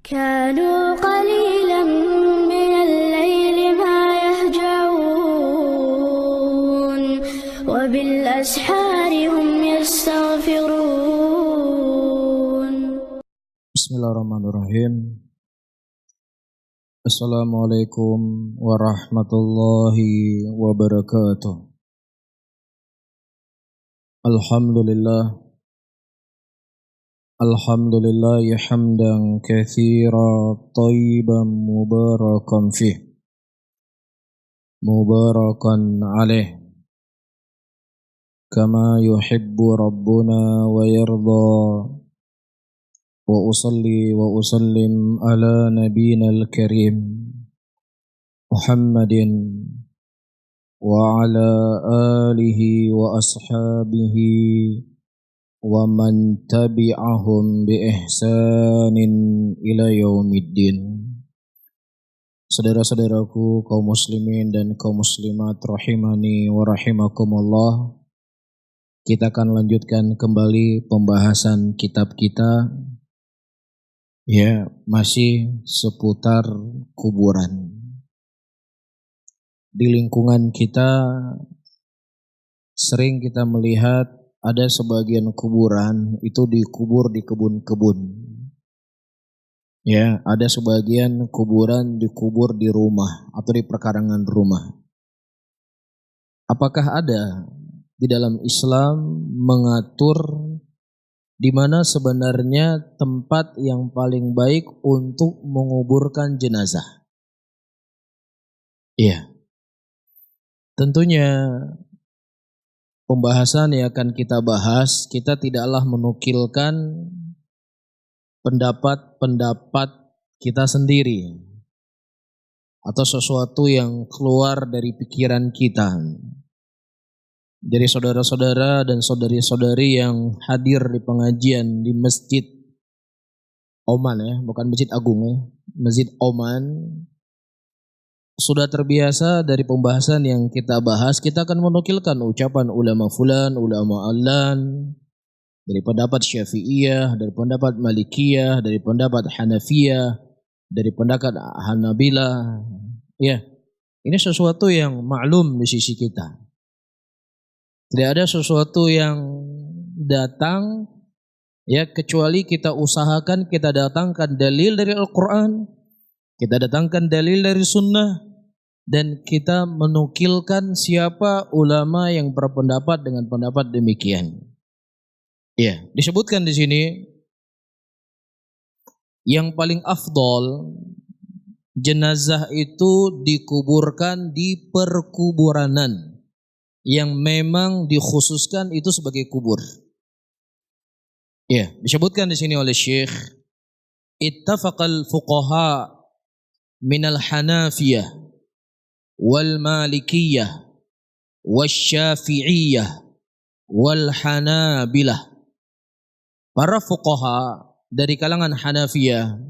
كانوا قليلا من الليل ما يهجعون وبالأسحار هم يستغفرون. Bismillahirrahmanirrahim. Assalamualaikum warahmatullahi wabarakatuh. Alhamdulillah hamdan katsira thayyiban mubarakan fih mubarakan alaih kama yuhibbu rabbuna wa yarda. Wa usalli wa usallim ala nabiyina al-karim Muhammadin wa ala alihi wa ashabihi wa man tabi'ahum bi ihsanin ila yaumiddin. Saudara-saudaraku kaum muslimin dan kaum muslimat rahimani wa rahimakumullah, kita akan lanjutkan kembali pembahasan kitab kita, ya, masih seputar kuburan. Di lingkungan kita sering kita melihat ada sebagian kuburan itu dikubur di kebun-kebun. Ya, ada sebagian kuburan dikubur di rumah atau di perkarangan rumah. Apakah ada di dalam Islam mengatur di mana sebenarnya tempat yang paling baik untuk menguburkan jenazah? Iya. Tentunya pembahasan yang akan kita bahas, kita tidaklah menukilkan pendapat-pendapat kita sendiri atau sesuatu yang keluar dari pikiran kita. Dari saudara-saudara dan saudari-saudari yang hadir di pengajian di Masjid Oman, ya, bukan Masjid Agung, ya, Masjid Oman, sudah terbiasa dari pembahasan yang kita bahas, kita akan menukilkan ucapan ulama fulan, ulama alan, dari pendapat Syafi'iyah, dari pendapat Malikiyah, dari pendapat Hanafiyah, dari pendapat Hanabilah. Ya, ini sesuatu yang maklum di sisi kita. Tidak ada sesuatu yang datang, ya, kecuali kita usahakan kita datangkan dalil dari Al-Quran, kita datangkan dalil dari Sunnah, dan kita menukilkan siapa ulama yang berpendapat dengan pendapat demikian. Ya, disebutkan di sini yang paling afdol jenazah itu dikuburkan di perkuburanan yang memang dikhususkan itu sebagai kubur. Ya, disebutkan di sini oleh Syekh, ittafaqal fuqaha minal Hanafiyah wal Malikiyah wasyafi'iyah wal Hanabilah. Para fuqaha dari kalangan Hanafiyah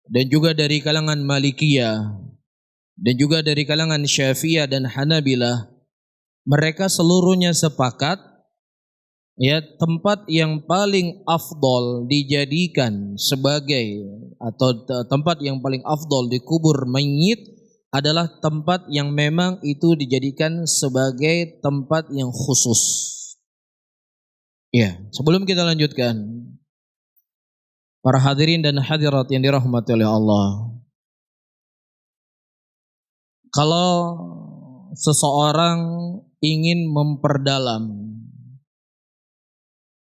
dan juga dari kalangan Malikiyah dan juga dari kalangan Syafi'iyah dan Hanabilah, mereka seluruhnya sepakat, ya, tempat yang paling afdol dijadikan sebagai atau tempat yang paling afdol dikubur mayit adalah tempat yang memang itu dijadikan sebagai tempat yang khusus. Ya, sebelum kita lanjutkan, para hadirin dan hadirat yang dirahmati oleh Allah, kalau seseorang ingin memperdalam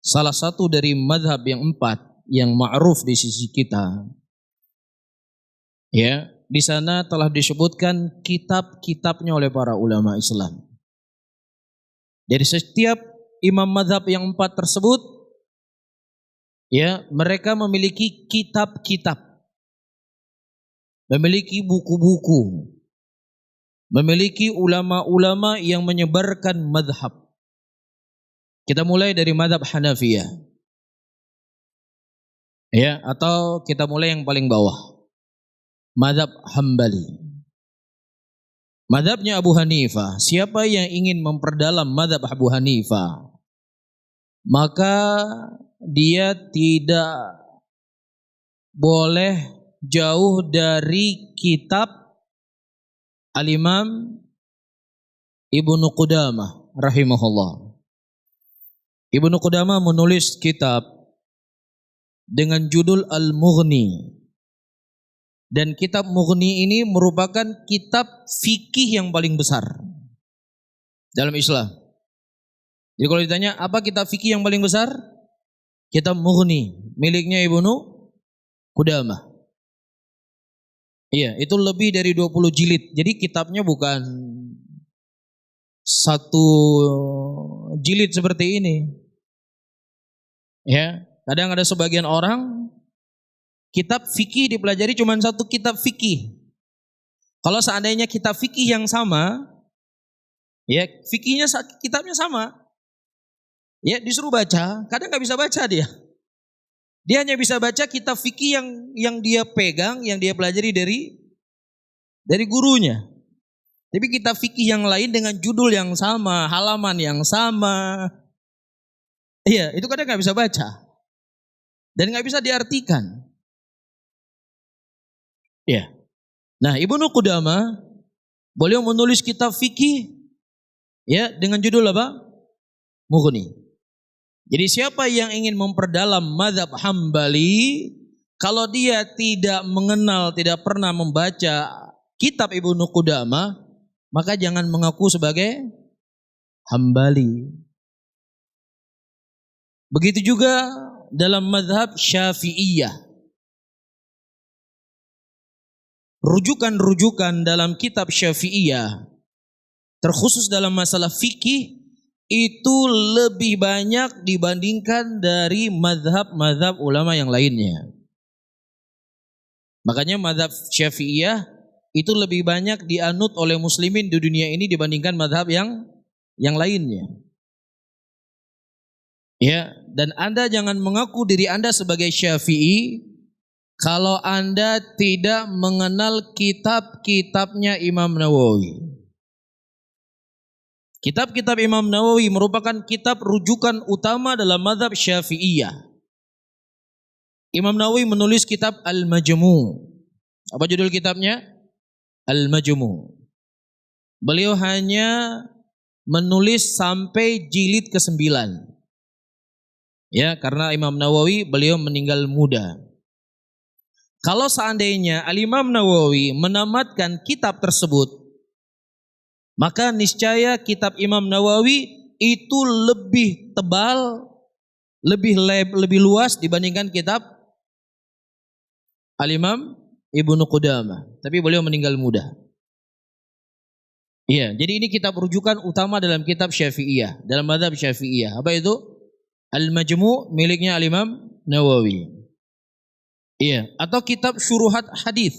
salah satu dari mazhab yang 4 yang ma'ruf di sisi kita, ya, di sana telah disebutkan kitab-kitabnya oleh para ulama Islam. Dari setiap imam mazhab yang 4 tersebut, ya, mereka memiliki kitab-kitab, memiliki buku-buku, memiliki ulama-ulama yang menyebarkan mazhab. Kita mulai dari mazhab Hanafiyah, ya, atau kita mulai yang paling bawah, mazhab Hambali. Mazhabnya Abu Hanifah. Siapa yang ingin memperdalam mazhab Abu Hanifah, maka dia tidak boleh jauh dari kitab Al-Imam Ibnu Qudamah rahimahullah. Ibnu Qudamah menulis kitab dengan judul Al-Mughni. Dan kitab Mughni ini merupakan kitab fikih yang paling besar dalam Islam. Jadi kalau ditanya apa kitab fikih yang paling besar? Kitab Mughni miliknya Ibnu Qudamah. Iya, itu lebih dari 20 jilid. Jadi kitabnya bukan satu jilid seperti ini. Ya, kadang ada sebagian orang kitab fikih dipelajari cuma satu kitab fikih. Kalau seandainya kitab fikih yang sama, ya fikihnya kitabnya sama, ya disuruh baca, kadang nggak bisa baca dia. Dia hanya bisa baca kitab fikih yang dia pegang, yang dia pelajari dari gurunya. Tapi kitab fikih yang lain dengan judul yang sama, halaman yang sama, iya itu kadang nggak bisa baca dan nggak bisa diartikan. Ya. Nah, Ibnu Qudamah beliau menulis kitab fikih ya dengan judul apa? Mughni. Jadi siapa yang ingin memperdalam mazhab Hambali, kalau dia tidak mengenal, tidak pernah membaca kitab Ibnu Qudamah, maka jangan mengaku sebagai Hambali. Begitu juga dalam mazhab Syafi'iyah. Rujukan-rujukan dalam kitab Syafi'iyah terkhusus dalam masalah fikih itu lebih banyak dibandingkan dari mazhab-mazhab ulama yang lainnya. Makanya mazhab Syafi'iyah itu lebih banyak dianut oleh muslimin di dunia ini dibandingkan mazhab yang lainnya. Ya, dan Anda jangan mengaku diri Anda sebagai Syafi'i kalau Anda tidak mengenal kitab-kitabnya Imam Nawawi. Kitab-kitab Imam Nawawi merupakan kitab rujukan utama dalam mazhab Syafi'iyah. Imam Nawawi menulis kitab Al-Majmu'. Apa judul kitabnya? Al-Majmu'. Beliau hanya menulis sampai jilid ke-9. Ya, karena Imam Nawawi beliau meninggal muda. Kalau seandainya Al-Imam Nawawi menamatkan kitab tersebut, maka niscaya kitab Imam Nawawi itu lebih tebal, lebih luas dibandingkan kitab Al-Imam Ibnu Qudamah. Tapi beliau meninggal muda. Iya, jadi ini kitab rujukan utama dalam kitab Syafi'iyah, dalam mazhab Syafi'iyah. Apa itu? Al-Majmu' miliknya Al-Imam Nawawi. Iya, atau kitab syuruhat hadis.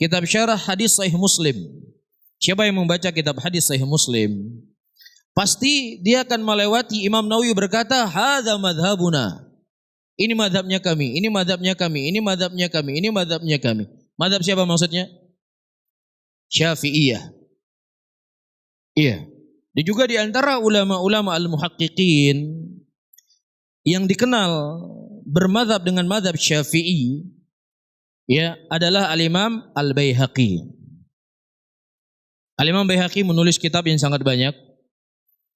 Kitab syarah hadis Sahih Muslim. Siapa yang membaca kitab hadis Sahih Muslim, pasti dia akan melewati Imam Nawawi berkata, "Hadza madhabuna." Ini madhabnya kami, ini madhabnya kami, ini madhabnya kami, ini madhabnya kami. Madhab siapa maksudnya? Syafi'iyah. Iya. Dan juga di antara ulama-ulama al-muhaqqiqin yang dikenal bermadhab dengan madhab Syafi'i, ya, adalah Al-Imam Al-Baihaqi. Al-Imam Baihaqi menulis kitab yang sangat banyak.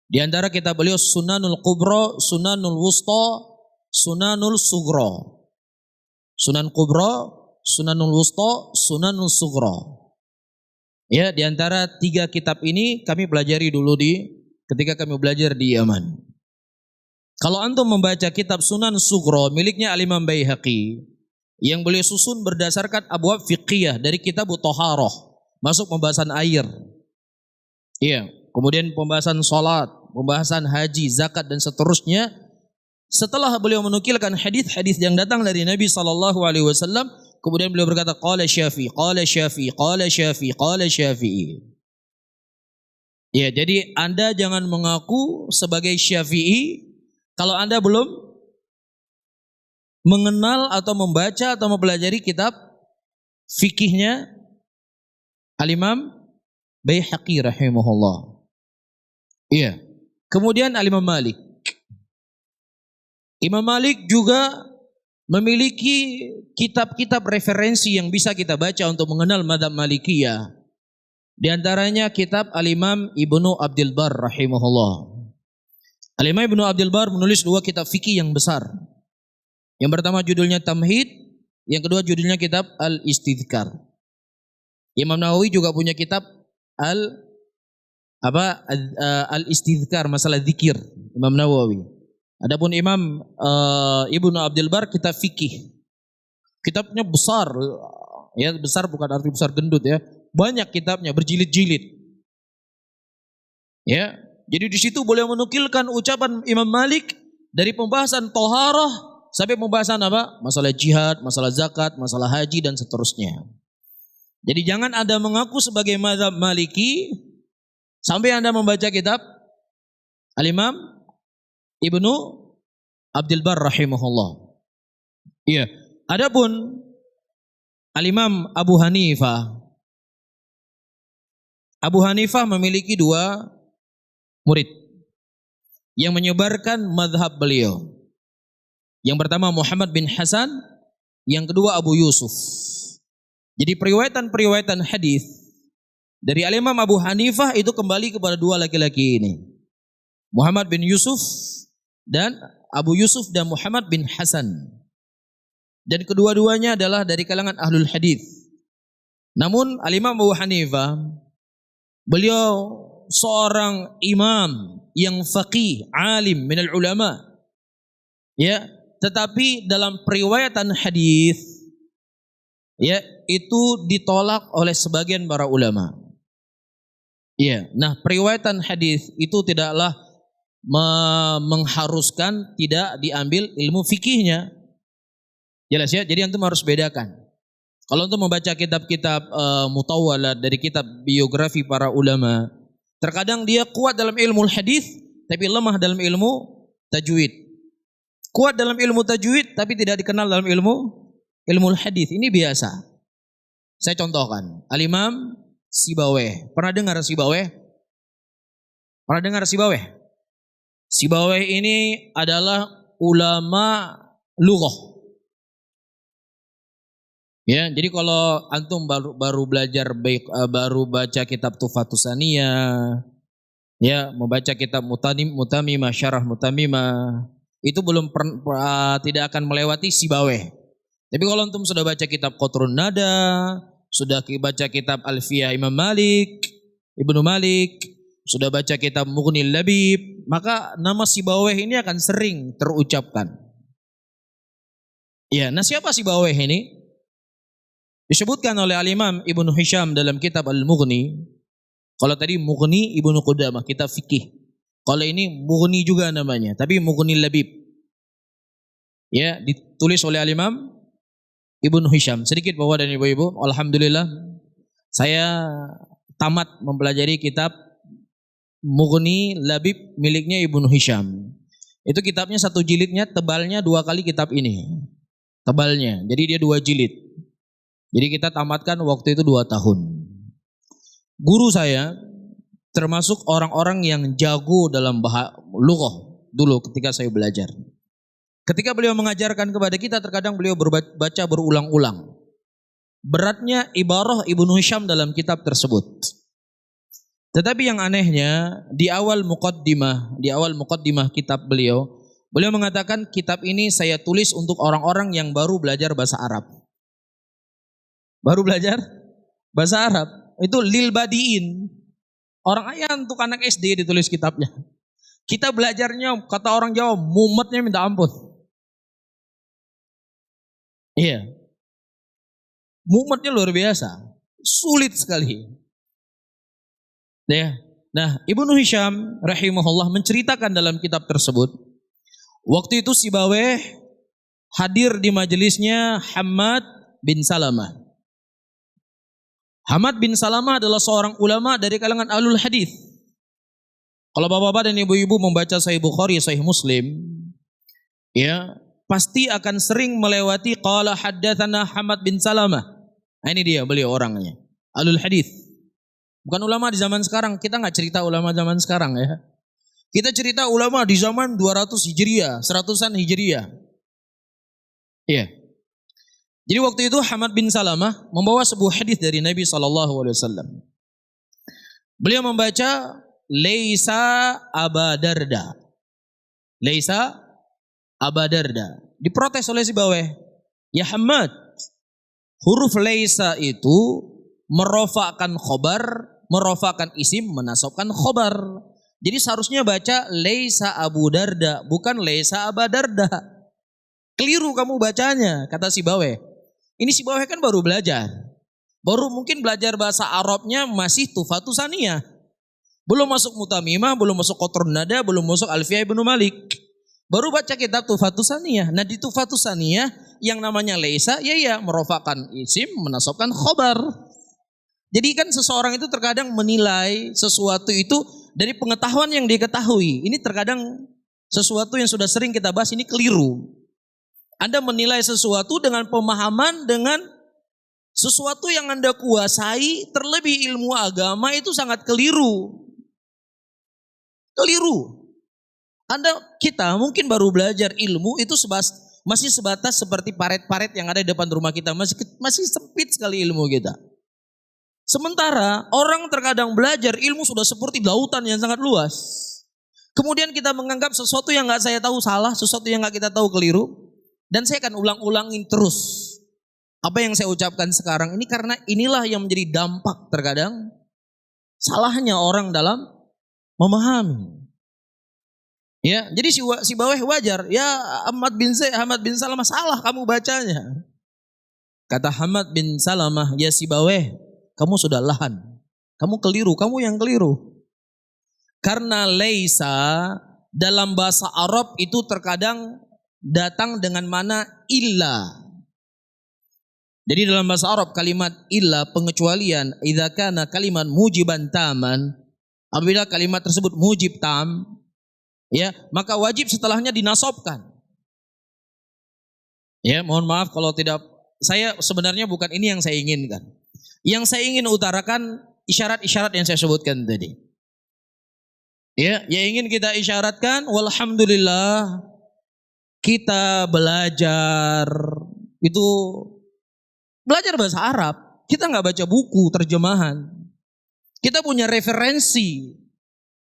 Di antara kitab beliau Sunanul Kubra, Sunanul Wusta, Sunanul Sugra. Sunan Kubra, Sunanul Wusta, Sunanul Sugra. Ya, di antara 3 kitab ini kami pelajari dulu ketika kami belajar di Yaman. Kalau antum membaca kitab Sunan Sugra miliknya Al-Imam Baihaqi yang beliau susun berdasarkan abwab fiqhiyah dari kitab Thaharah, masuk pembahasan air. Iya, kemudian pembahasan salat, pembahasan haji, zakat dan seterusnya. Setelah beliau menukilkan hadis-hadis yang datang dari Nabi sallallahu alaihi wasallam, kemudian beliau berkata qala Syafi'i, qala Syafi'i, qala Syafi'i, qala Syafi'i. Ya, jadi Anda jangan mengaku sebagai Syafi'i kalau Anda belum mengenal atau membaca atau mempelajari kitab fikihnya Al-Imam Baihaqi rahimahullah. Iya. Kemudian Al-Imam Malik. Imam Malik juga memiliki kitab-kitab referensi yang bisa kita baca untuk mengenal mazhab Malikiyah. Di antaranya kitab Al-Imam Ibnu Abdul Bar rahimahullah. Al-Imam Ibnu Abdul Bar menulis 2 kitab fikih yang besar. Yang pertama judulnya Tamhid, yang kedua judulnya kitab Al-Istidhkar. Imam Nawawi juga punya kitab Al-Istidhkar, masalah zikir, Imam Nawawi. Adapun Imam Ibnu Abdul Bar kitab fikih. Kitabnya besar, ya besar bukan arti besar gendut ya. Banyak kitabnya berjilid-jilid. Ya, jadi di situ boleh menukilkan ucapan Imam Malik dari pembahasan toharah sampai pembahasan apa? Masalah jihad, masalah zakat, masalah haji dan seterusnya. Jadi jangan Anda mengaku sebagai mazhab Maliki sampai Anda membaca kitab Al-Imam Ibnu Abdul Bar rahimahullah. Iya. Adapun Al-Imam Abu Hanifah memiliki 2 murid yang menyebarkan mazhab beliau. Yang pertama Muhammad bin Hasan, yang kedua Abu Yusuf. Jadi periwayatan hadis dari Al-Imam Abu Hanifah itu kembali kepada 2 laki-laki ini. Muhammad bin Yusuf dan Abu Yusuf dan Muhammad bin Hasan. Dan kedua-duanya adalah dari kalangan ahlul hadis. Namun Al-Imam Abu Hanifah, beliau seorang imam yang faqih, alim minal ulama. Ya, tetapi dalam periwayatan hadis ya, itu ditolak oleh sebagian para ulama. Ya, nah periwayatan hadis itu tidaklah mengharuskan tidak diambil ilmu fikihnya. Jelas ya, jadi antum harus bedakan. Kalau untuk membaca kitab-kitab mutawwalat dari kitab biografi para ulama, terkadang dia kuat dalam ilmu hadis tapi lemah dalam ilmu tajwid. Kuat dalam ilmu tajwid tapi tidak dikenal dalam ilmu hadis. Ini biasa. Saya contohkan, Al-Imam Sibawayh. Pernah dengar Sibawayh? Pernah dengar Sibawayh? Sibawayh ini adalah ulama lughah. Ya, jadi kalau antum baru belajar baru baca kitab Tuhfatus Saniyah, ya, membaca kitab Mutamimah, Syarah Mutamimah, itu belum tidak akan melewati Sibawayh. Tapi kalau antum sudah baca kitab Qatrun Nada, sudah baca kitab Alfiyah Imam Malik, Ibnu Malik, sudah baca kitab Mughnil Labib, maka nama Sibawayh ini akan sering terucapkan. Ya, nah siapa Sibawayh ini? Disebutkan oleh Al-Imam Ibnu Hisham dalam kitab Al-Mughni. Kalau tadi Mughni Ibnu Qudamah, kitab fikih. Kalau ini Mughni juga namanya, tapi Mughnil Labib. Ya, ditulis oleh Al-Imam Ibnu Hisham. Sedikit Bapak dan Ibu-ibu, alhamdulillah saya tamat mempelajari kitab Mughni Labib miliknya Ibnu Hisham. Itu kitabnya 1 jilidnya, tebalnya 2 kali kitab ini. Tebalnya, jadi dia 2 jilid. Jadi kita tamatkan waktu itu 2 tahun. Guru saya termasuk orang-orang yang jago dalam lughah dulu ketika saya belajar. Ketika beliau mengajarkan kepada kita, terkadang beliau baca berulang-ulang. Beratnya ibarah Ibnu Hisham dalam kitab tersebut. Tetapi yang anehnya, di awal muqaddimah kitab beliau mengatakan kitab ini saya tulis untuk orang-orang yang baru belajar bahasa Arab. Baru belajar bahasa Arab. Itu lil badiin. Orang ayam untuk anak SD ditulis kitabnya. Kita belajarnya kata orang Jawa mumetnya minta ampun. Iya. Mumetnya luar biasa. Sulit sekali. Ya. Nah, Ibnu Hisham rahimahullah menceritakan dalam kitab tersebut. Waktu itu Sibawayh hadir di majelisnya Hammad bin Salamah. Hammad bin Salamah adalah seorang ulama dari kalangan ahlul hadis. Kalau bapak-bapak dan ibu-ibu membaca Sahih Bukhari, Sahih Muslim, ya, pasti akan sering melewati qala haddatsana Hammad bin Salamah. Nah, ini dia beliau orangnya, ahlul hadis. Bukan ulama di zaman sekarang, kita enggak cerita ulama zaman sekarang ya. Kita cerita ulama di zaman 200 Hijriah, 100-an Hijriah. Iya. Jadi waktu itu Hamad bin Salamah membawa sebuah hadis dari Nabi SAW. Beliau membaca Laisa Aba Darda. Laisa Aba Darda. Diprotes oleh si Baweh. Ya Hamad, huruf Laisa itu merofakkan khobar, merofakkan isim, menasabkan khobar. Jadi seharusnya baca Laisa Abu Darda, bukan Laisa Aba Darda. Keliru kamu bacanya, kata si Baweh. Ini si Baweh kan baru belajar. Baru mungkin belajar bahasa Arabnya masih Tuhfatus Saniyah. Belum masuk Mutamimah, belum masuk Qatrun Nada, belum masuk Alfiyah Ibnu Malik. Baru baca kitab Tuhfatus Saniyah. Nah di Tuhfatus Saniyah yang namanya Laisa, ya merofakkan isim, menasabkan khobar. Jadi kan seseorang itu terkadang menilai sesuatu itu dari pengetahuan yang dia ketahui. Ini terkadang sesuatu yang sudah sering kita bahas ini keliru. Anda menilai sesuatu dengan pemahaman, dengan sesuatu yang Anda kuasai, terlebih ilmu agama itu sangat keliru. Keliru. Kita mungkin baru belajar ilmu itu masih sebatas seperti paret-paret yang ada di depan rumah kita. Masih sempit sekali ilmu kita. Sementara orang terkadang belajar ilmu sudah seperti lautan yang sangat luas. Kemudian kita menganggap sesuatu yang nggak saya tahu salah, sesuatu yang nggak kita tahu keliru. Dan saya akan ulang-ulangin terus apa yang saya ucapkan sekarang ini karena inilah yang menjadi dampak terkadang salahnya orang dalam memahami. Ya, jadi si Baweh wajar. Ya Hamad bin Salamah salah kamu bacanya. Kata Hamad bin Salamah, ya si Baweh, kamu sudah lahan. Kamu keliru, kamu yang keliru. Karena laisa dalam bahasa Arab itu terkadang datang dengan mana illa. Jadi dalam bahasa Arab kalimat illa pengecualian idza kana kalimat mujiban taman, apabila kalimat tersebut mujib tam, ya, maka wajib setelahnya dinasabkan. Ya, mohon maaf kalau tidak, saya sebenarnya bukan ini yang saya inginkan. Yang saya ingin utarakan isyarat-isyarat yang saya sebutkan tadi. Ya, yang ingin kita isyaratkan walhamdulillah kita belajar itu belajar bahasa Arab. Kita nggak baca buku terjemahan. Kita punya referensi.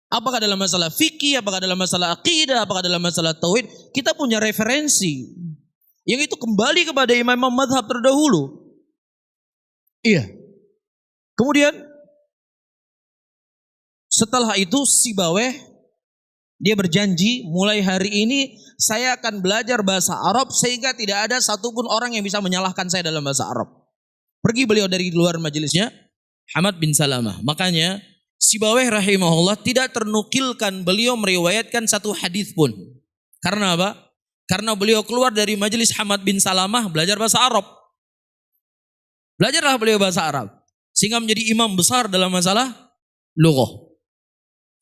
Apakah dalam masalah fikih, apakah dalam masalah akidah, apakah dalam masalah tauhid, kita punya referensi. Yang itu kembali kepada imam-imam mazhab terdahulu. Iya. Kemudian setelah itu si Baweh dia berjanji mulai hari ini saya akan belajar bahasa Arab sehingga tidak ada satupun orang yang bisa menyalahkan saya dalam bahasa Arab. Pergi beliau dari luar majelisnya, Hamad bin Salamah. Makanya si Baweh rahimahullah tidak ternukilkan beliau meriwayatkan satu hadis pun. Karena apa? Karena beliau keluar dari majelis Hamad bin Salamah belajar bahasa Arab. Belajarlah beliau bahasa Arab. Sehingga menjadi imam besar dalam masalah lughah.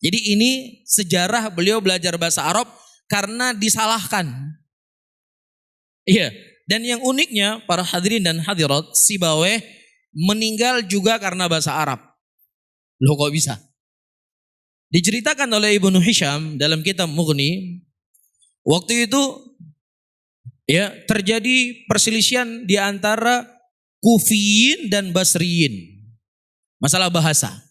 Jadi ini sejarah beliau belajar bahasa Arab karena disalahkan. Iya. Dan yang uniknya para hadirin dan hadirat, si Baweh meninggal juga karena bahasa Arab. Loh kok bisa? Diceritakan oleh Ibnu Hisham dalam kitab Mughni, waktu itu ya terjadi perselisihan di antara Kufiyin dan Basriyin. Masalah bahasa.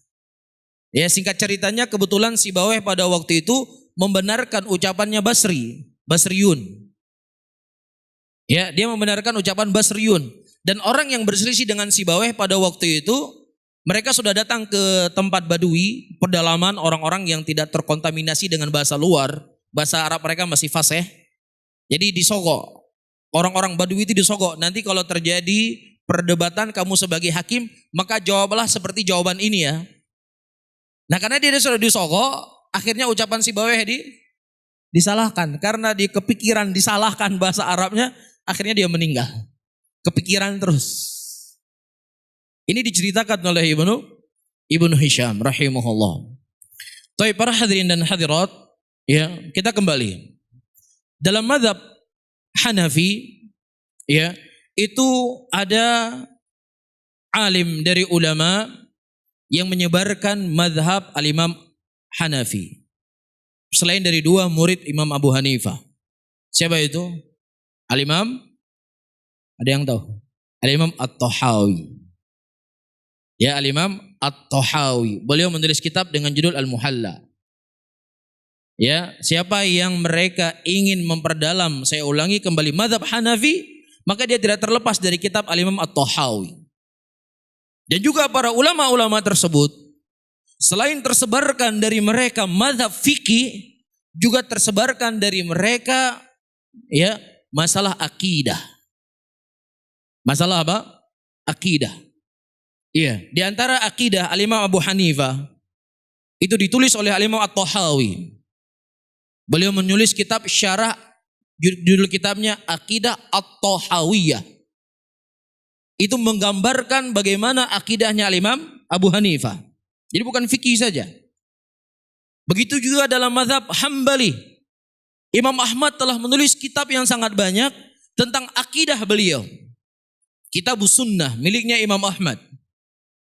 Ya singkat ceritanya kebetulan si Baweh pada waktu itu membenarkan ucapannya Basriyun. Ya, dia membenarkan ucapan Basriyun. Dan orang yang berselisih dengan si Baweh pada waktu itu, mereka sudah datang ke tempat Badui, pedalaman orang-orang yang tidak terkontaminasi dengan bahasa luar. Bahasa Arab mereka masih fasih. Jadi disogok. Orang-orang Badui itu disogok. Nanti kalau terjadi perdebatan kamu sebagai hakim, maka jawablah seperti jawaban ini ya. Nah karena dia sudah disogok, akhirnya ucapan si Baweh disalahkan. Karena di kepikiran disalahkan bahasa Arabnya, akhirnya dia meninggal. Kepikiran terus. Ini diceritakan oleh Ibnu Hisham rahimahullah. Tapi para hadirin dan hadirat, ya kita kembali. Dalam mazhab Hanafi, ya itu ada alim dari ulama yang menyebarkan mazhab al-Imam Hanafi. Selain dari dua murid Imam Abu Hanifah. Siapa itu? Al-Imam Ada yang tahu? Al-Imam At-Tahawi. Ya, Al-Imam At-Tahawi. Beliau menulis kitab dengan judul Al-Muhalla. Ya, siapa yang mereka ingin memperdalam, saya ulangi kembali, mazhab Hanafi, maka dia tidak terlepas dari kitab Al-Imam At-Tahawi. Dan juga para ulama-ulama tersebut, selain tersebarkan dari mereka mazhab fikih, juga tersebarkan dari mereka ya masalah akidah. Masalah apa? Akidah. Iya, di antara akidah Al-Imam Abu Hanifah itu ditulis oleh Al-Imam At-Tahawi. Beliau menulis kitab syarah, judul kitabnya Aqidah At-Tahawiyah. Itu menggambarkan bagaimana akidahnya Al-Imam Abu Hanifah. Jadi bukan fikih saja. Begitu juga dalam mazhab Hambali. Imam Ahmad telah menulis kitab yang sangat banyak tentang akidah beliau. Kitabus Sunnah miliknya Imam Ahmad.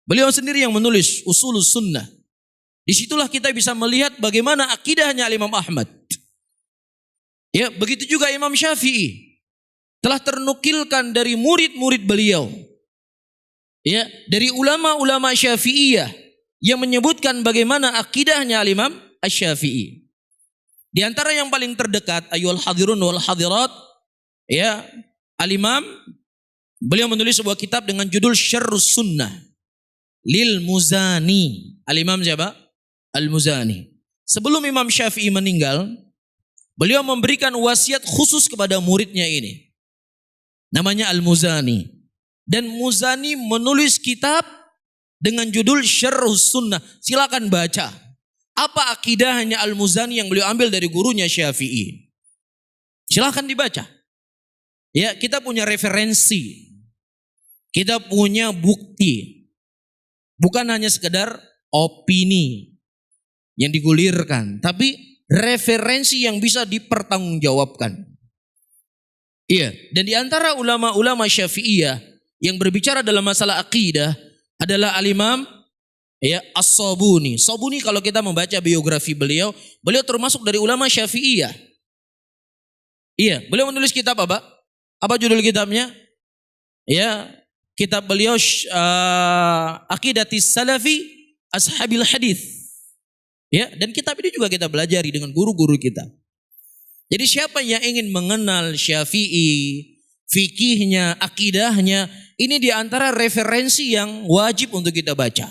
Beliau sendiri yang menulis Usulus Sunnah. Disitulah kita bisa melihat bagaimana akidahnya Imam Ahmad. Ya, begitu juga Imam Syafi'i. Telah ternukilkan dari murid-murid beliau. Ya, dari ulama-ulama Syafi'iyah yang menyebutkan bagaimana akidahnya Imam Asy-Syafi'i. Di antara yang paling terdekat, ayyuhal hadirun wal hadirat, ya, Al-Imam beliau menulis sebuah kitab dengan judul Syarrus Sunnah lil Muzani. Al-Imam siapa? Al-Muzani. Sebelum Imam Syafi'i meninggal, beliau memberikan wasiat khusus kepada muridnya ini. Namanya Al-Muzani. Dan Muzani menulis kitab dengan judul Syarrus Sunnah. Silakan baca. Apa akidahnya Al-Muzani yang beliau ambil dari gurunya Syafi'i. Silakan dibaca. Ya, kita punya referensi. Kita punya bukti. Bukan hanya sekedar opini yang digulirkan, tapi referensi yang bisa dipertanggungjawabkan. Iya, dan di antara ulama-ulama Syafi'iyah yang berbicara dalam masalah akidah adalah Al-Imam ya As-Sabuni. Sabuni kalau kita membaca biografi beliau, beliau termasuk dari ulama Syafi'iyah. Iya, beliau menulis kitab apa? Apa judul kitabnya? Ya, kitab beliau Aqidatis Salafi Ashabil Hadis. Ya, dan kitab ini juga kita belajari dengan guru-guru kita. Jadi siapa yang ingin mengenal Syafi'i, fikihnya, akidahnya, ini di antara referensi yang wajib untuk kita baca.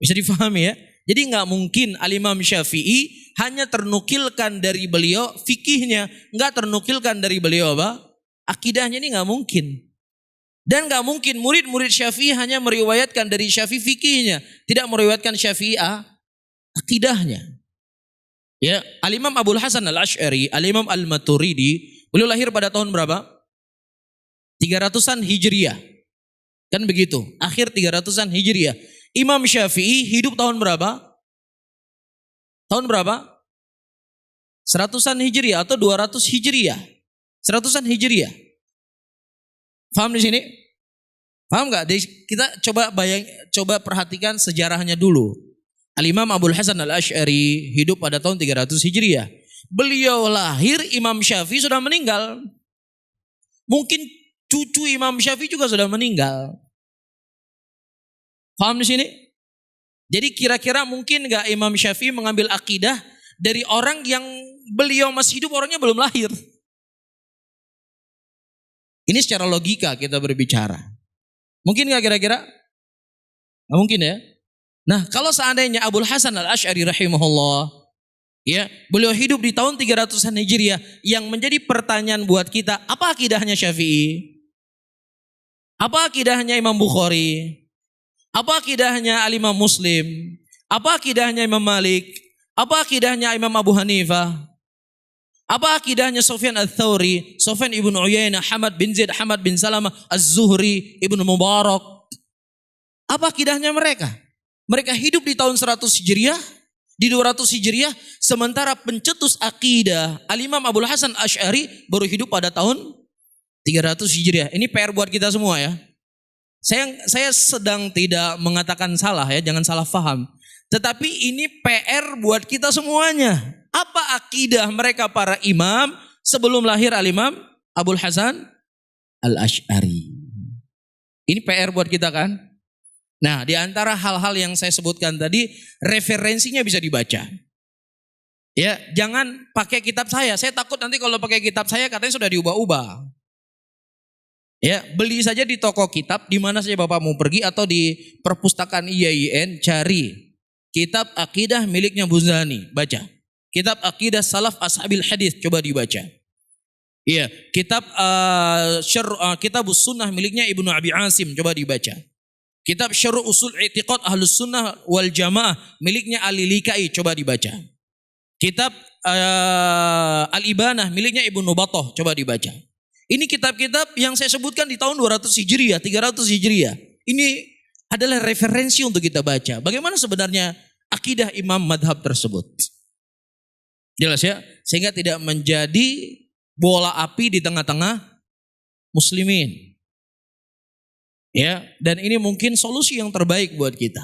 Bisa difahami ya? Jadi nggak mungkin Al-Imam Syafi'i hanya ternukilkan dari beliau fikihnya, nggak ternukilkan dari beliau apa? Akidahnya, ini nggak mungkin. Dan nggak mungkin murid-murid Syafi'i hanya meriwayatkan dari Syafi'i fikihnya, tidak meriwayatkan Syafi'i akidahnya. Ya, Al-Imam Abul Hasan Al-Asy'ari, Al-Imam Al-Maturidi, beliau lahir pada tahun berapa? 300-an Hijriah. Kan begitu, akhir 300-an Hijriah. Imam Syafi'i hidup tahun berapa? Tahun berapa? 100-an Hijriah atau 200 Hijriah? 100-an Hijriah. Paham di sini? Paham nggak? Kita coba perhatikan sejarahnya dulu. Al-Imam Abul Hasan Al-Asy'ari hidup pada tahun 300 Hijriah. Beliau lahir, Imam Syafi'i sudah meninggal. Mungkin cucu Imam Syafi'i juga sudah meninggal. Paham di sini? Jadi kira-kira mungkin nggak Imam Syafi'i mengambil akidah dari orang yang beliau masih hidup, orangnya belum lahir? Ini secara logika kita berbicara. Mungkin nggak kira-kira? Nggak mungkin ya. Nah, kalau seandainya Abul Hasan Al-Asy'ari rahimahullah, ya, beliau hidup di tahun 300-an Hijriah, yang menjadi pertanyaan buat kita, apa akidahnya Syafi'i? Apa akidahnya Imam Bukhari? Apa akidahnya Al-Imam Muslim? Apa akidahnya Imam Malik? Apa akidahnya Imam Abu Hanifah? Apa akidahnya Sufyan Ats-Tsauri, Sufyan ibn Uyainah, Hamad bin Zaid, Hamad bin Salamah, Az-Zuhri, Ibnu Mubarak? Apa akidahnya mereka? Mereka hidup di tahun 100 Hijriah, di 200 Hijriah, sementara pencetus akidah Al-Imam Abul Hasan Asy'ari baru hidup pada tahun 300 Hijriah. Ini PR buat kita semua ya. Saya sedang tidak mengatakan salah ya, jangan salah paham. Tetapi ini PR buat kita semuanya. Apa akidah mereka para imam sebelum lahir Al-Imam Abul Hasan Al-Asy'ari. Ini PR buat kita kan? Nah, di antara hal-hal yang saya sebutkan tadi, referensinya bisa dibaca. Ya, jangan pakai kitab saya. Saya takut nanti kalau pakai kitab saya katanya sudah diubah-ubah. Ya, beli saja di toko kitab di mana saja Bapak mau pergi atau di perpustakaan IAIN, cari kitab akidah miliknya Buzani, baca. Kitab akidah salaf ashabil hadis, coba dibaca. Iya, kitab Kitabus Sunnah miliknya Ibnu Abi Asim, coba dibaca. Kitab Syarh Usul I'tiqad Ahlus Sunnah wal Jamaah miliknya Al-Lilikai, coba dibaca. Kitab Al-Ibanah miliknya Ibnu Battah, coba dibaca. Ini kitab-kitab yang saya sebutkan di tahun 200 Hijriah, 300 Hijriah. Ini adalah referensi untuk kita baca. Bagaimana sebenarnya akidah imam madhab tersebut. Jelas ya? Sehingga tidak menjadi bola api di tengah-tengah muslimin. Ya, dan ini mungkin solusi yang terbaik buat kita.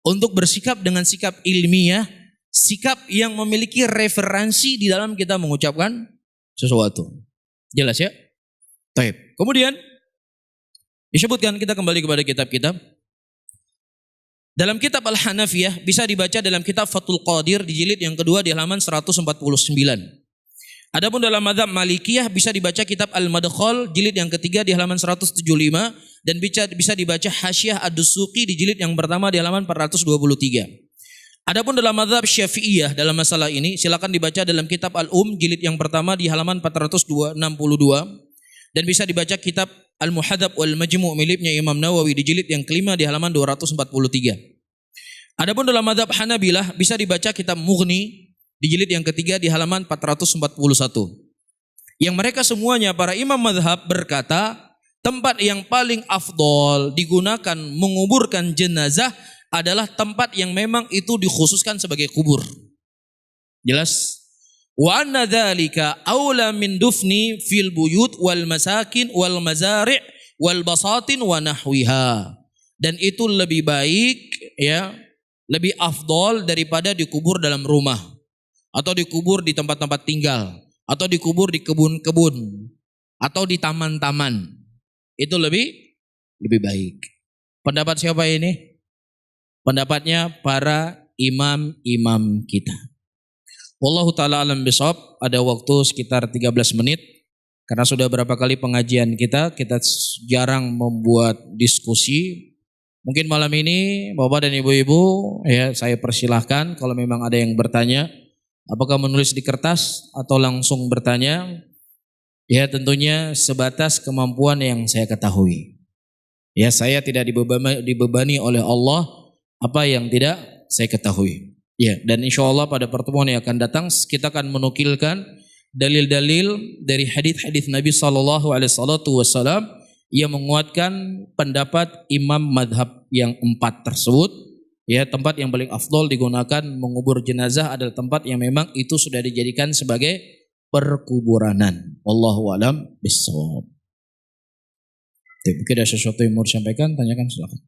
Untuk bersikap dengan sikap ilmiah, sikap yang memiliki referensi di dalam kita mengucapkan sesuatu. Jelas ya? Baik. Kemudian disebutkan, kita kembali kepada kitab-kitab. Dalam kitab Al-Hanafiyah bisa dibaca dalam kitab Fathul Qadir di jilid yang kedua di halaman 149. Adapun dalam mazhab Malikiyah bisa dibaca kitab Al-Madkhal jilid yang ketiga di halaman 175 dan bisa dibaca Hasyiah Ad-Dusuqi di jilid yang pertama di halaman 423. Adapun dalam mazhab Syafi'iyah dalam masalah ini silakan dibaca dalam kitab Al-Jilid yang pertama di halaman 462 dan bisa dibaca kitab Al-Muhadzab wal Majmu' miliknya Imam Nawawi di jilid yang kelima di halaman 243. Adapun dalam mazhab Hanabilah bisa dibaca kitab Mughni di jilid yang ketiga di halaman 441. Yang mereka semuanya para imam mazhab berkata, tempat yang paling afdol digunakan menguburkan jenazah adalah tempat yang memang itu dikhususkan sebagai kubur. Jelas? Wa anna dzalika aula min dufni fil buyut wal masakin wal mazari' wal basatin wa nahwiha. Dan itu lebih baik ya, lebih afdol daripada dikubur dalam rumah atau dikubur di tempat-tempat tinggal atau dikubur di kebun-kebun atau di taman-taman. Itu lebih baik. Pendapat siapa ini? Pendapatnya para imam-imam kita. Wallahu ta'ala alam bisawab. Ada waktu sekitar 13 menit. Karena sudah berapa kali pengajian kita jarang membuat diskusi. Mungkin malam ini Bapak dan Ibu-ibu ya saya persilahkan kalau memang ada yang bertanya. Apakah menulis di kertas atau langsung bertanya. Ya tentunya sebatas kemampuan yang saya ketahui. Ya saya tidak dibebani oleh Allah apa yang tidak saya ketahui. Ya, dan insya Allah pada pertemuan yang akan datang kita akan menukilkan dalil-dalil dari hadis-hadis Nabi Sallallahu Alaihi Wasallam yang menguatkan pendapat imam madhab yang 4 tersebut. Ya, tempat yang paling afdol digunakan mengubur jenazah adalah tempat yang memang itu sudah dijadikan sebagai perkuburanan. Wallahu a'lam bishawab. Mungkin ada sesuatu yang mau disampaikan, tanyakan silakan.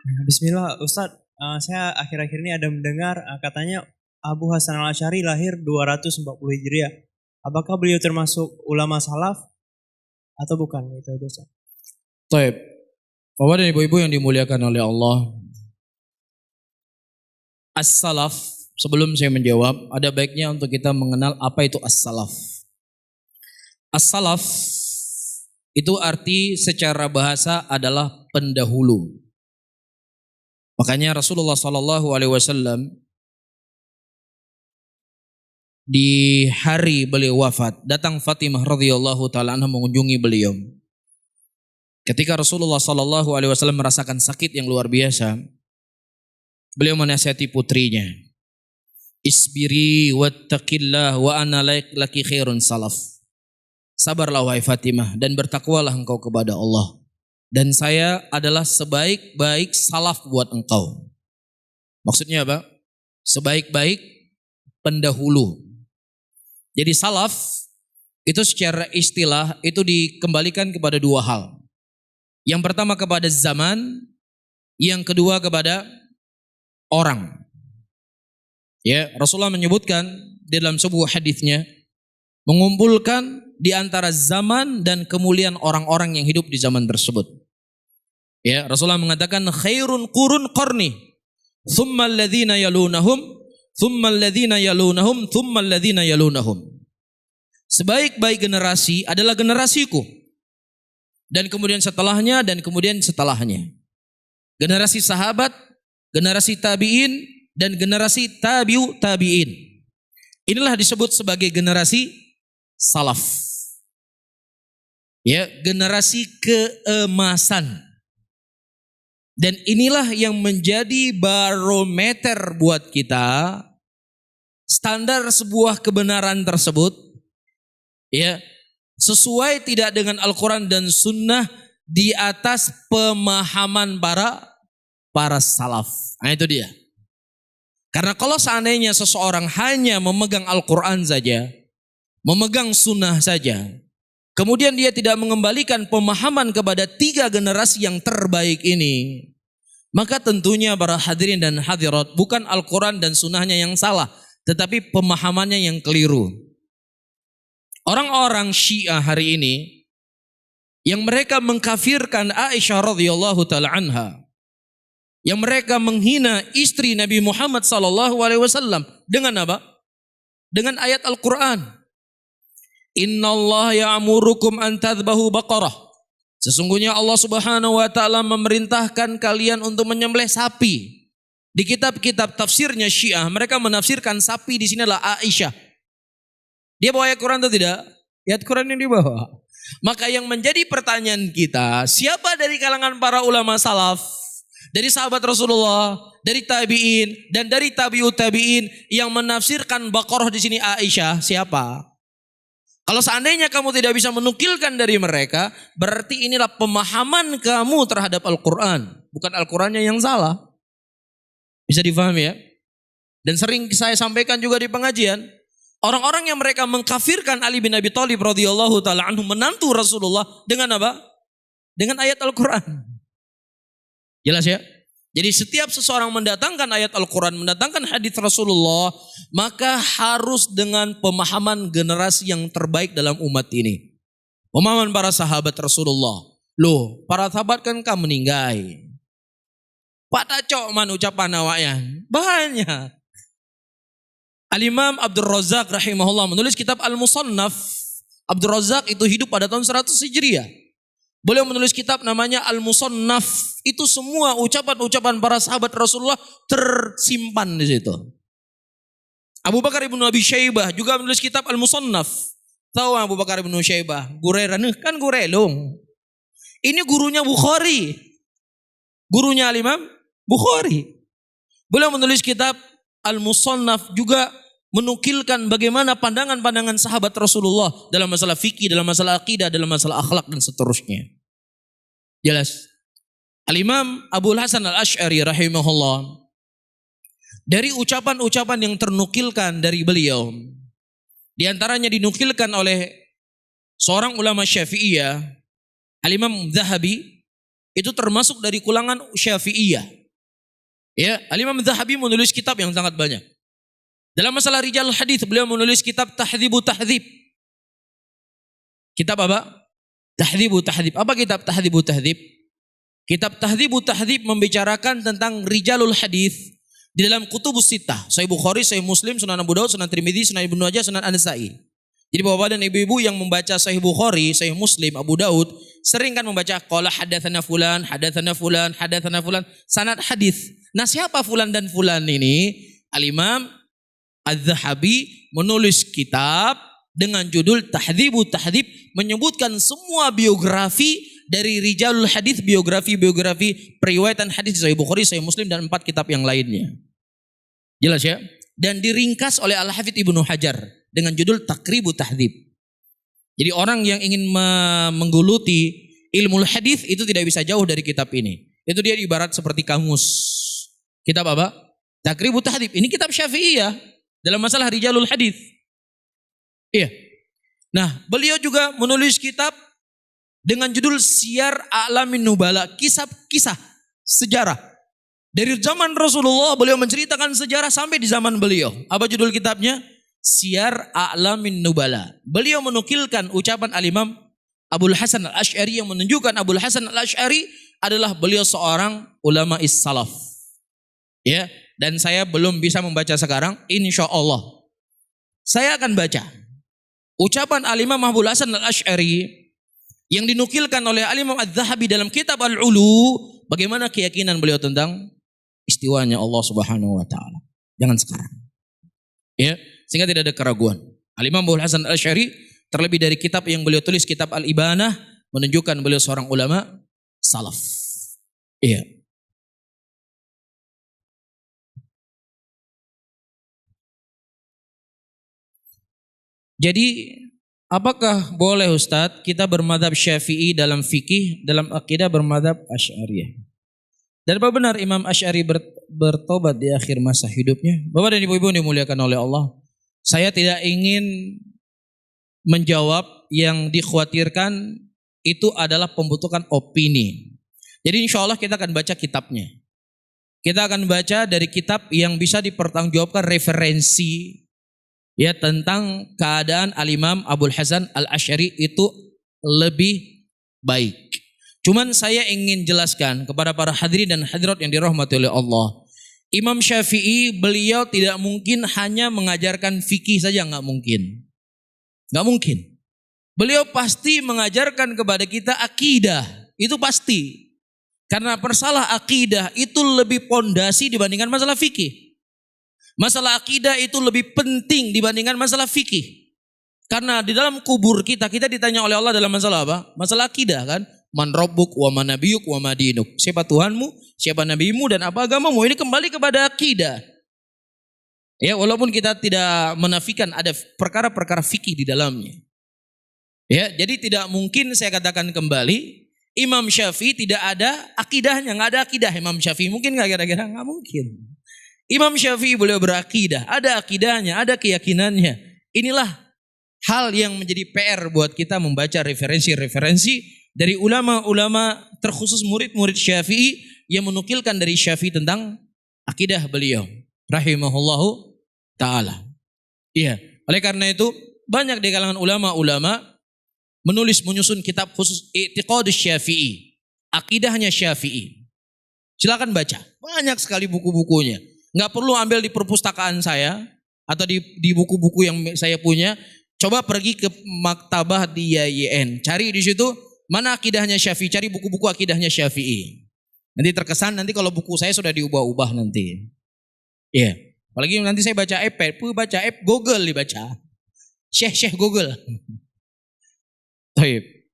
Bismillah, Ustadz. Saya akhir-akhir ini ada mendengar katanya Abu Hasan al-Asy'ari lahir 240 Hijriah. Apakah beliau termasuk ulama salaf atau bukan? Itu aja, Ustadz. Baik. Bapak dan Ibu-ibu yang dimuliakan oleh Allah. As-salaf, sebelum saya menjawab, ada baiknya untuk kita mengenal apa itu as-salaf. As-salaf itu arti secara bahasa adalah pendahulu. Makanya Rasulullah Sallallahu Alaihi Wasallam di hari beliau wafat datang Fatimah radhiyallahu taala anha mengunjungi beliau. Ketika Rasulullah Sallallahu Alaihi Wasallam merasakan sakit yang luar biasa, beliau menasihati putrinya, Isbiri wattaqillah wa ana laki khairun salaf. Sabarlah wahai Fatimah dan bertakwalah engkau kepada Allah. Dan saya adalah sebaik-baik salaf buat engkau. Maksudnya apa? Sebaik-baik pendahulu. Jadi salaf itu secara istilah itu dikembalikan kepada dua hal. Yang pertama kepada zaman, yang kedua kepada orang. Ya, Rasulullah menyebutkan di dalam sebuah hadisnya mengumpulkan di antara zaman dan kemuliaan orang-orang yang hidup di zaman tersebut. Ya, Rasulullah mengatakan khairun qurun qarni, thumma alladhina yalunahum, thumma alladhina yalunahum, thumma alladhina yalunahum. Sebaik-baik generasi adalah generasiku. Dan kemudian setelahnya dan kemudian setelahnya. Generasi sahabat, generasi tabi'in dan generasi tabi'u tabi'in. Inilah disebut sebagai generasi salaf. Ya, generasi keemasan. Dan inilah yang menjadi barometer buat kita, standar sebuah kebenaran tersebut, ya, sesuai tidak dengan Al-Quran dan Sunnah di atas pemahaman para salaf. Nah itu dia. Karena kalau seandainya seseorang hanya memegang Al-Quran saja, memegang Sunnah saja, kemudian dia tidak mengembalikan pemahaman kepada 3 generasi yang terbaik ini, maka tentunya para hadirin dan hadirat, bukan Al-Quran dan Sunnahnya yang salah, tetapi pemahamannya yang keliru. Orang-orang Syiah hari ini yang mereka mengkafirkan Aisyah radhiyallahu taala anha, yang mereka menghina istri Nabi Muhammad sallallahu alaihi wasallam dengan apa? Dengan ayat Al-Qur'an. Innallaha ya'murukum an tadhbahu baqarah. Sesungguhnya Allah Subhanahu wa taala memerintahkan kalian untuk menyembelih sapi. Di kitab-kitab tafsirnya Syiah, mereka menafsirkan sapi di sini adalah Aisyah. Dia bawa ayat Quran atau tidak? Ayat Quran yang dibawa. Maka yang menjadi pertanyaan kita, siapa dari kalangan para ulama salaf, dari sahabat Rasulullah, dari tabi'in, dan dari tabi'ut tabi'in yang menafsirkan Baqarah di sini Aisyah, siapa? Kalau seandainya kamu tidak bisa menukilkan dari mereka, berarti inilah pemahaman kamu terhadap Al-Quran. Bukan Al-Qurannya yang salah. Bisa difahami ya? Dan sering saya sampaikan juga di pengajian, orang-orang yang mereka mengkafirkan Ali bin Abi Thalib radhiyallahu taala anhu, menantu Rasulullah, dengan apa? Dengan ayat Al-Quran. Jelas ya? Jadi setiap seseorang mendatangkan ayat Al-Quran, mendatangkan hadis Rasulullah, maka harus dengan pemahaman generasi yang terbaik dalam umat ini. Pemahaman para sahabat Rasulullah. Loh, para sahabat kan kamu meninggai. Pak Tacok man ucapan awaknya. Banyak. Al-Imam Abdul Razak rahimahullah menulis kitab Al-Musannaf. Abdul Razak itu hidup pada tahun 100 Hijriah. Beliau menulis kitab namanya Al-Musannaf. Itu semua ucapan-ucapan para sahabat Rasulullah tersimpan di situ. Abu Bakar ibnu Abi Syaibah juga menulis kitab Al-Musannaf. Tahu Abu Bakar ibnu Syaibah? Gureraneh kan gurelong. Ini gurunya Bukhari. Gurunya Al-Imam Bukhari. Beliau menulis kitab Al-Musannaf juga menukilkan bagaimana pandangan-pandangan sahabat Rasulullah dalam masalah fikih, dalam masalah akidah, dalam masalah akhlak dan seterusnya. Jelas. Al-Imam Abul Hasan Al-Asy'ari rahimahullah, dari ucapan-ucapan yang ternukilkan dari beliau, di antaranya dinukilkan oleh seorang ulama Syafi'iyah, Al-Imam Zahabi, itu termasuk dari kulangan Syafi'iyah. Ya, Al-Imam Zahabi menulis kitab yang sangat banyak. Dalam masalah rijal hadis beliau menulis kitab Tahdhibu Tahdhib. Kitab apa? Tahdhibu Tahdhib. Apa kitab Tahdhibu Tahdhib? Kitab Tahdhibu Tahdhib membicarakan tentang rijalul hadis di dalam kutubus sittah, Sahih Bukhari, Sahih Muslim, Sunan Abu Daud, Sunan Tirmidzi, Sunan Ibnu Majah, Sunan An-Nasa'i. Jadi bapak dan ibu-ibu yang membaca Sahih Bukhari, Sahih Muslim, Abu Daud, sering kan membaca qala hadatsana fulan, hadatsana fulan, hadatsana fulan, sanad hadis. Nah, siapa fulan dan fulan ini? Al-Imam Az-Zahabi menulis kitab dengan judul Tahdhibu Tahdhib, menyebutkan semua biografi dari rijalul hadis, biografi periwayatan hadis Sahih Bukhari, Sahih Muslim dan 4 kitab yang lainnya. Jelas ya? Dan diringkas oleh Al-Hafidz Ibnu Hajar dengan judul Taqribu Tahdhib. Jadi orang yang ingin menggeluti ilmu hadis itu tidak bisa jauh dari kitab ini. Itu dia ibarat seperti kamus. Kitab apa? Taqribu Tahdhib. Ini kitab Syafi'iyah dalam masalah rijalul hadis. Iya. Nah, beliau juga menulis kitab dengan judul Syiar A'lamin Nubala, kisah-kisah sejarah. Dari zaman Rasulullah beliau menceritakan sejarah sampai di zaman beliau. Apa judul kitabnya? Syiar A'lamin Nubala. Beliau menukilkan ucapan Al-Imam Abul Hasan Al-Asy'ari yang menunjukkan Abul Hasan Al-Asy'ari adalah beliau seorang ulama is-salaf. Ya, dan saya belum bisa membaca sekarang, insya Allah saya akan baca ucapan Al-Imam Abul Hasan Al-Asy'ari yang dinukilkan oleh Al-Imam Adz-Dzahabi dalam kitab Al-Ulu, bagaimana keyakinan beliau tentang istiwanya Allah Subhanahu wa taala. Jangan sekarang. Ya, sehingga tidak ada keraguan. Al-Imam Abul Hasan Al-Asy'ari terlebih dari kitab yang beliau tulis, kitab Al-Ibanah, menunjukkan beliau seorang ulama salaf. Iya. Jadi apakah boleh Ustadz kita bermadhab Syafi'i dalam fikih, dalam akidah bermadhab Asy'ariyah? Dan apa benar Imam Asy'ari bertobat di akhir masa hidupnya? Bapak dan Ibu-ibu dimuliakan oleh Allah, saya tidak ingin menjawab yang dikhawatirkan itu adalah pembentukan opini. Jadi insya Allah kita akan baca kitabnya. Kita akan baca dari kitab yang bisa dipertanggungjawabkan referensi ya tentang keadaan Al-Imam Abul Hasan Al-Asy'ari itu lebih baik. Cuman saya ingin jelaskan kepada para hadirin dan hadirat yang dirahmati oleh Allah. Imam Syafi'i beliau tidak mungkin hanya mengajarkan fikih saja, nggak mungkin. Nggak mungkin. Beliau pasti mengajarkan kepada kita akidah, itu pasti. Karena masalah akidah itu lebih pondasi dibandingkan masalah fikih. Masalah akidah itu lebih penting dibandingkan masalah fikih. Karena di dalam kubur kita ditanya oleh Allah dalam masalah apa? Masalah akidah kan? Man rabbuk wa man nabiyuk wa ma dinuk. Siapa Tuhanmu, siapa nabimu dan apa agamamu? Ini kembali kepada akidah. Ya, walaupun kita tidak menafikan ada perkara-perkara fikih di dalamnya. Ya, jadi tidak mungkin saya katakan kembali Imam Syafi'i tidak ada akidahnya, nggak ada akidah Imam Syafi'i. Mungkin nggak kira-kira? Nggak mungkin. Imam Syafi'i beliau berakidah, ada akidahnya, ada keyakinannya. Inilah hal yang menjadi PR buat kita membaca referensi-referensi dari ulama-ulama terkhusus murid-murid Syafi'i yang menukilkan dari Syafi'i tentang akidah beliau. Rahimahullahu ta'ala. Iya, oleh karena itu banyak di kalangan ulama-ulama menyusun kitab khusus I'tiqad Syafi'i, akidahnya Syafi'i. Silakan baca, banyak sekali buku-bukunya. Nggak perlu ambil di perpustakaan saya atau di buku-buku yang saya punya. Coba pergi ke maktabah di YIN, cari di situ mana akidahnya Syafi'i, cari buku-buku akidahnya Syafi'i. Nanti terkesan nanti kalau buku saya sudah diubah-ubah nanti. Iya, apalagi nanti saya baca iPad, baca app Google dibaca. Syekh Google. Baik.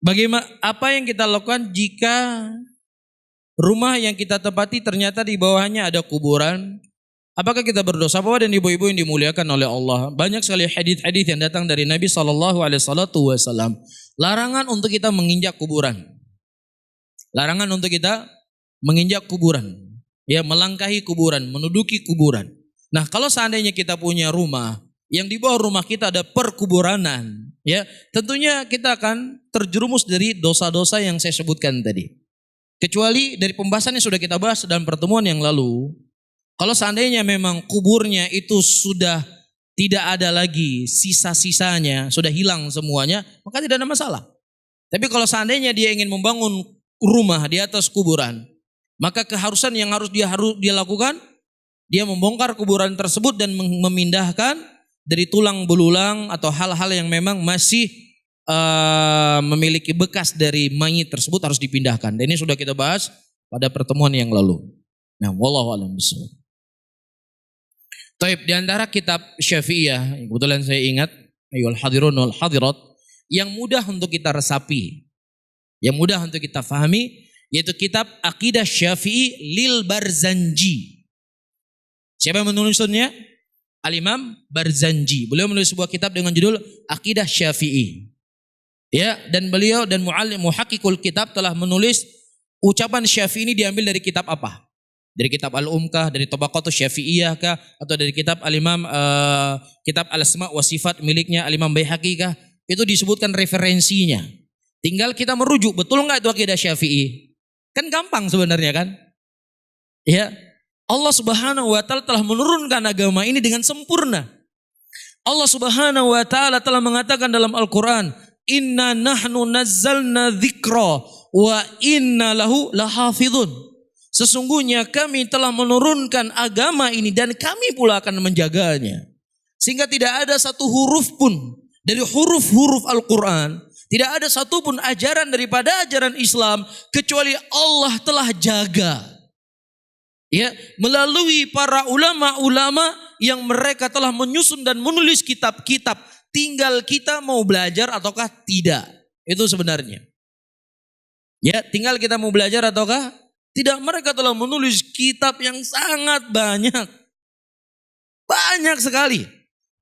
Bagaimana apa yang kita lakukan jika rumah yang kita tempati ternyata di bawahnya ada kuburan? Apakah kita berdosa? Bapak dan ibu-ibu yang dimuliakan oleh Allah, banyak sekali hadis-hadis yang datang dari Nabi SAW. Larangan untuk kita menginjak kuburan. Larangan untuk kita menginjak kuburan. Ya, melangkahi kuburan, menduduki kuburan. Nah, kalau seandainya kita punya rumah yang di bawah rumah kita ada perkuburanan, ya, tentunya kita akan terjerumus dari dosa-dosa yang saya sebutkan tadi. Kecuali dari pembahasan yang sudah kita bahas dalam pertemuan yang lalu, kalau seandainya memang kuburnya itu sudah tidak ada lagi sisa-sisanya, sudah hilang semuanya, maka tidak ada masalah. Tapi kalau seandainya dia ingin membangun rumah di atas kuburan, maka keharusan yang harus dia lakukan, dia membongkar kuburan tersebut dan memindahkan dari tulang belulang atau hal-hal yang memang masih memiliki bekas dari mayit tersebut harus dipindahkan. Dan ini sudah kita bahas pada pertemuan yang lalu. Nah, wallahu a'lam bishawab. Taib, di antara kitab Syafi'iyah, kebetulan saya ingat, ayyuhal hadirun wal hadirat, yang mudah untuk kita resapi, yang mudah untuk kita fahami, yaitu kitab Aqidah Syafi'i lil Barzanji. Siapa yang menulisnya? Al-Imam Barzanji. Beliau menulis sebuah kitab dengan judul Aqidah Syafi'i. Ya, dan beliau dan muhakkikul kitab telah menulis ucapan Syafi'i ini diambil dari kitab apa? Dari kitab Al-Umkah, dari Tabaqatus Syafi'iyah kah, atau dari kitab Al-Imam kitab Al-Asma wa Sifat miliknya Al-Imam Baihaqi kah, itu disebutkan referensinya. Tinggal kita merujuk, betul enggak itu akidah Syafi'i? Kan gampang sebenarnya kan? Ya, Allah Subhanahu wa taala telah menurunkan agama ini dengan sempurna. Allah Subhanahu wa taala telah mengatakan dalam Al-Qur'an, "Inna nahnu nazzalna dzikra wa inna lahu lahafizun." Sesungguhnya kami telah menurunkan agama ini dan kami pula akan menjaganya. Sehingga tidak ada satu huruf pun dari huruf-huruf Al-Qur'an, tidak ada satupun ajaran daripada ajaran Islam kecuali Allah telah jaga. Ya, melalui para ulama-ulama yang mereka telah menyusun dan menulis kitab-kitab. Tinggal kita mau belajar ataukah tidak. Itu sebenarnya. Ya, tinggal kita mau belajar ataukah tidak. Mereka telah menulis kitab yang sangat banyak. Banyak sekali.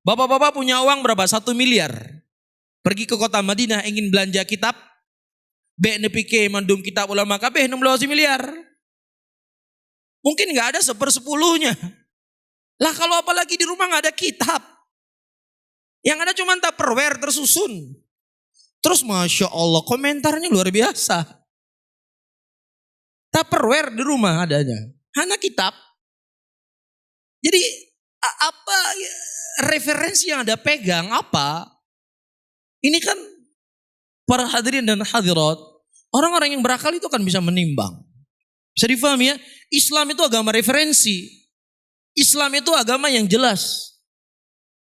Bapak-bapak punya uang berapa? 1 miliar. Pergi ke kota Madinah ingin belanja kitab. BNPK mandum kitab ulama kabeh 16 miliar. Mungkin gak ada 1/10-nya. Lah kalau apalagi di rumah gak ada kitab. Yang ada cuma Tupperware tersusun. Terus Masya Allah komentarnya luar biasa. Tupperware di rumah adanya. Hanya kitab. Jadi apa referensi yang Anda pegang apa? Ini kan para hadirin dan hadirat. Orang-orang yang berakal itu kan bisa menimbang. Bisa difahami ya? Islam itu agama referensi. Islam itu agama yang jelas.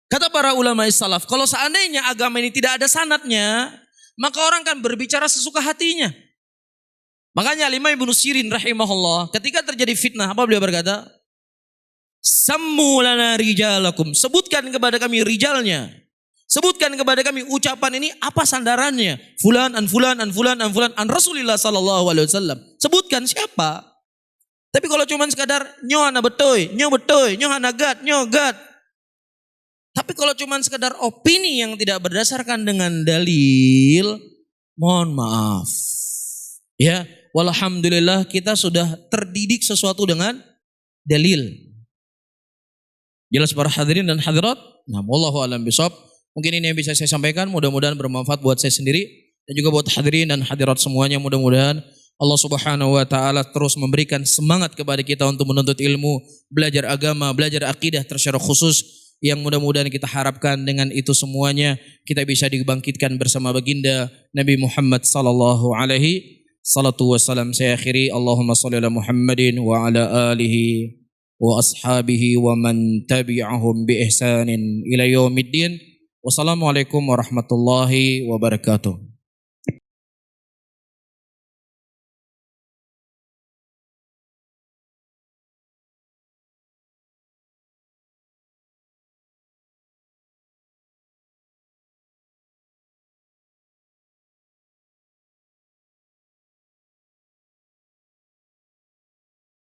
Kata para ulama salaf, kalau seandainya agama ini tidak ada sanadnya, maka orang kan berbicara sesuka hatinya. Makanya Imam Ibnu Sirin rahimahullah, ketika terjadi fitnah, apa beliau berkata? Sammu lana rijalakum. Sebutkan kepada kami rijalnya. Sebutkan kepada kami ucapan ini apa sandarannya. Fulan an fulan an fulan an fulan an Rasulullah sallallahu alaihi wasallam. Sebutkan siapa. Tapi kalau cuma sekadar nyo ana betoy, nyo gat, nyo gat. Tapi kalau cuma sekadar opini yang tidak berdasarkan dengan dalil, mohon maaf. Ya, walhamdulillah kita sudah terdidik sesuatu dengan dalil. Jelas para hadirin dan hadirat? Nah, wallahu a'lam bishawab. Mungkin ini yang bisa saya sampaikan, mudah-mudahan bermanfaat buat saya sendiri dan juga buat hadirin dan hadirat semuanya. Mudah-mudahan Allah Subhanahu wa taala terus memberikan semangat kepada kita untuk menuntut ilmu, belajar agama, belajar akidah secara khusus yang mudah-mudahan kita harapkan dengan itu semuanya kita bisa dibangkitkan bersama baginda Nabi Muhammad sallallahu alaihi wasallam. Saya akhiri, Allahumma shalli ala Muhammadin wa ala alihi wa ashabihi wa man tabi'ahum bi ihsanin ila yaumiddin. Wassalamualaikum warahmatullahi wabarakatuh.